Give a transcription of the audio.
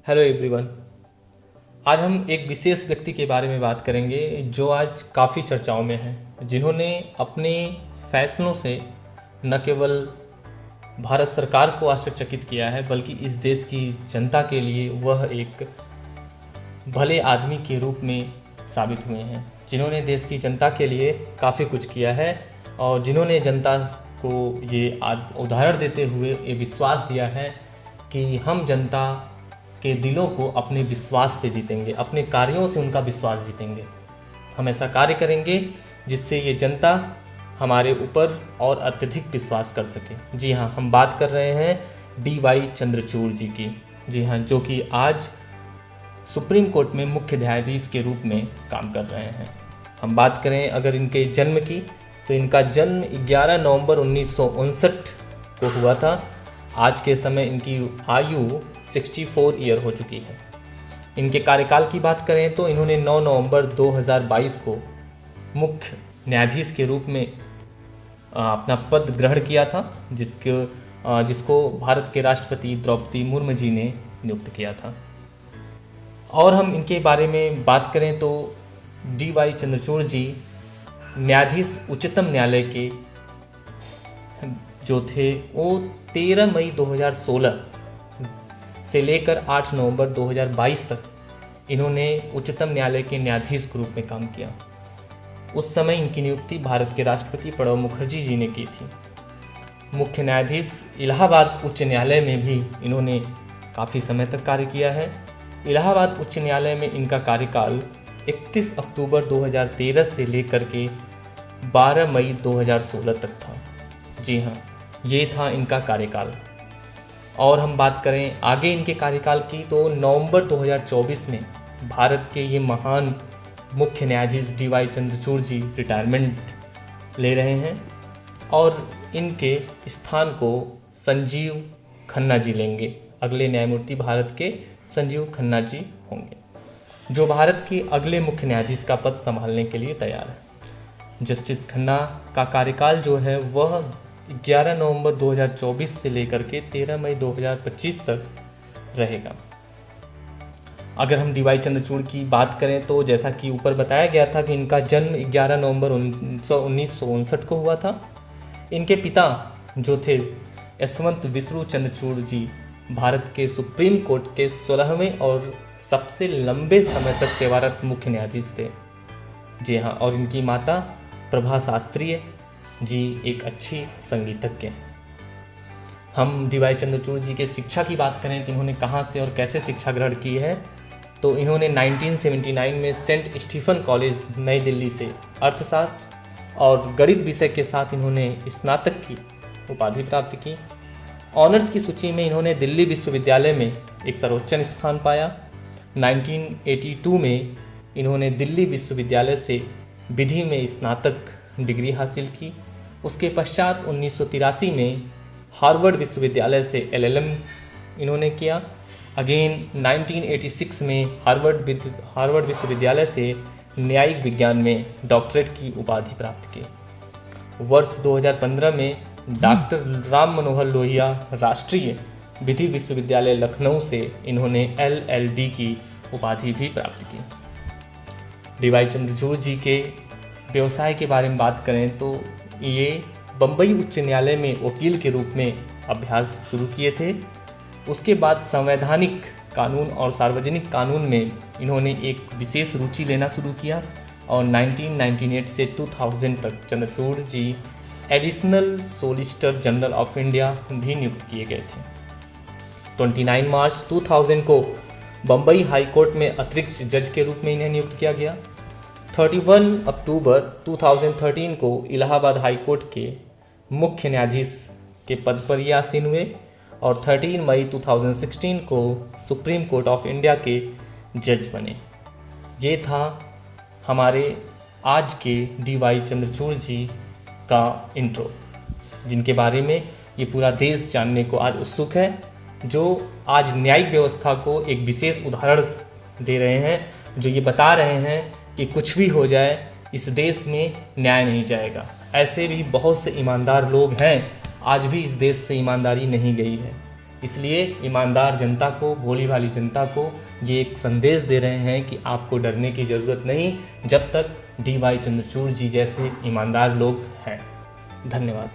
Hello everyone. आज हम एक विशेष व्यक्ति के बारे में बात करेंगे जो आज काफ़ी चर्चाओं में है, जिन्होंने अपने फैसलों से न केवल भारत सरकार को आश्चर्यचकित किया है बल्कि इस देश की जनता के लिए वह एक भले आदमी के रूप में साबित हुए हैं, जिन्होंने देश की जनता के लिए काफ़ी कुछ किया है और जिन्होंने जनता को ये उदाहरण देते हुए ये विश्वास दिया है कि हम जनता के दिलों को अपने विश्वास से जीतेंगे, अपने कार्यों से उनका विश्वास जीतेंगे। हम ऐसा कार्य करेंगे जिससे ये जनता हमारे ऊपर और अत्यधिक विश्वास कर सके। जी हाँ, हम बात कर रहे हैं DY चंद्रचूड़ जी की। जी हाँ, जो कि आज सुप्रीम कोर्ट में मुख्य न्यायाधीश के रूप में काम कर रहे हैं। हम बात करें अगर इनके जन्म की, तो इनका जन्म 11 नवंबर 1959 को हुआ था। आज के समय इनकी आयु 64 ईयर हो चुकी है। इनके कार्यकाल की बात करें तो इन्होंने 9 नवंबर 2022 को मुख्य न्यायाधीश के रूप में अपना पद ग्रहण किया था, जिसको भारत के राष्ट्रपति द्रौपदी मुर्मू जी ने नियुक्त किया था। और हम इनके बारे में बात करें तो DY चंद्रचूड़ जी न्यायाधीश उच्चतम न्यायालय के जो थे वो 13 मई 2016 से लेकर 8 नवंबर 2022 तक इन्होंने उच्चतम न्यायालय के न्यायाधीश के रूप में काम किया। उस समय इनकी नियुक्ति भारत के राष्ट्रपति प्रणब मुखर्जी जी ने की थी। मुख्य न्यायाधीश इलाहाबाद उच्च न्यायालय में भी इन्होंने काफ़ी समय तक कार्य किया है। इलाहाबाद उच्च न्यायालय में इनका कार्यकाल 31 अक्टूबर 2013 से लेकर के 12 मई 2016 तक था। जी हाँ, ये था इनका कार्यकाल। और हम बात करें आगे इनके कार्यकाल की, तो नवंबर 2024 में भारत के ये महान मुख्य न्यायाधीश DY चंद्रचूड़ जी रिटायरमेंट ले रहे हैं और इनके स्थान को संजीव खन्ना जी लेंगे। अगले न्यायमूर्ति भारत के संजीव खन्ना जी होंगे, जो भारत के अगले मुख्य न्यायाधीश का पद संभालने के लिए तैयार है। जस्टिस खन्ना का कार्यकाल जो है वह 11 नवंबर 2024 से लेकर के 13 मई 2025 तक रहेगा। अगर हम DY चंद्रचूड़ की बात करें तो जैसा कि ऊपर बताया गया था कि इनका जन्म 11 नवंबर 1959 को हुआ था। इनके पिता जो थे यशवंत विष्णु चंद्रचूड़ जी भारत के सुप्रीम कोर्ट के 16वें और सबसे लंबे समय तक सेवारत मुख्य न्यायाधीश थे। जी हाँ, और इनकी माता प्रभा शास्त्री जी एक अच्छी संगीतज्ञ हैं। हम DY चंद्रचूड़ जी के शिक्षा की बात करें तो इन्होंने कहाँ से और कैसे शिक्षा ग्रहण की है, तो इन्होंने 1979 में सेंट स्टीफन कॉलेज नई दिल्ली से अर्थशास्त्र और गणित विषय के साथ इन्होंने स्नातक की उपाधि प्राप्त की। ऑनर्स की सूची में इन्होंने दिल्ली विश्वविद्यालय में एक सर्वोच्च स्थान पाया। 1982 में इन्होंने दिल्ली विश्वविद्यालय से विधि में स्नातक डिग्री हासिल की। उसके पश्चात 1983 में हार्वर्ड विश्वविद्यालय से LLM इन्होंने किया। अगेन 1986 में हार्वर्ड विश्वविद्यालय से न्यायिक विज्ञान में डॉक्टरेट की उपाधि प्राप्त की। वर्ष 2015 में डॉक्टर राम मनोहर लोहिया राष्ट्रीय विधि विश्वविद्यालय लखनऊ से इन्होंने LLD की उपाधि भी प्राप्त की। DY चंद्रचूड़ जी के व्यवसाय के बारे में बात करें तो ये बम्बई उच्च न्यायालय में वकील के रूप में अभ्यास शुरू किए थे। उसके बाद संवैधानिक कानून और सार्वजनिक कानून में इन्होंने एक विशेष रुचि लेना शुरू किया और 1998 से 2000 तक Chandrachud ji additional solicitor general of India भी नियुक्त किए गए थे। 29 मार्च 2000 को बम्बई हाई कोर्ट में अतिरिक्त जज के रूप में इन्हें नियुक्त किया गया। 31 अक्टूबर 2013 को इलाहाबाद हाई कोर्ट के मुख्य न्यायाधीश के पद पर ये आसीन हुए और 13 मई 2016 को सुप्रीम कोर्ट ऑफ इंडिया के जज बने। ये था हमारे आज के DY चंद्रचूड़ जी का इंट्रो, जिनके बारे में ये पूरा देश जानने को आज उत्सुक है, जो आज न्यायिक व्यवस्था को एक विशेष उदाहरण दे रहे हैं, जो ये बता रहे हैं कि कुछ भी हो जाए इस देश में न्याय नहीं जाएगा। ऐसे भी बहुत से ईमानदार लोग हैं, आज भी इस देश से ईमानदारी नहीं गई है। इसलिए ईमानदार जनता को, भोली भाली जनता को ये एक संदेश दे रहे हैं कि आपको डरने की ज़रूरत नहीं, जब तक डी वाई चंद्रचूड़ जी जैसे ईमानदार लोग हैं। धन्यवाद।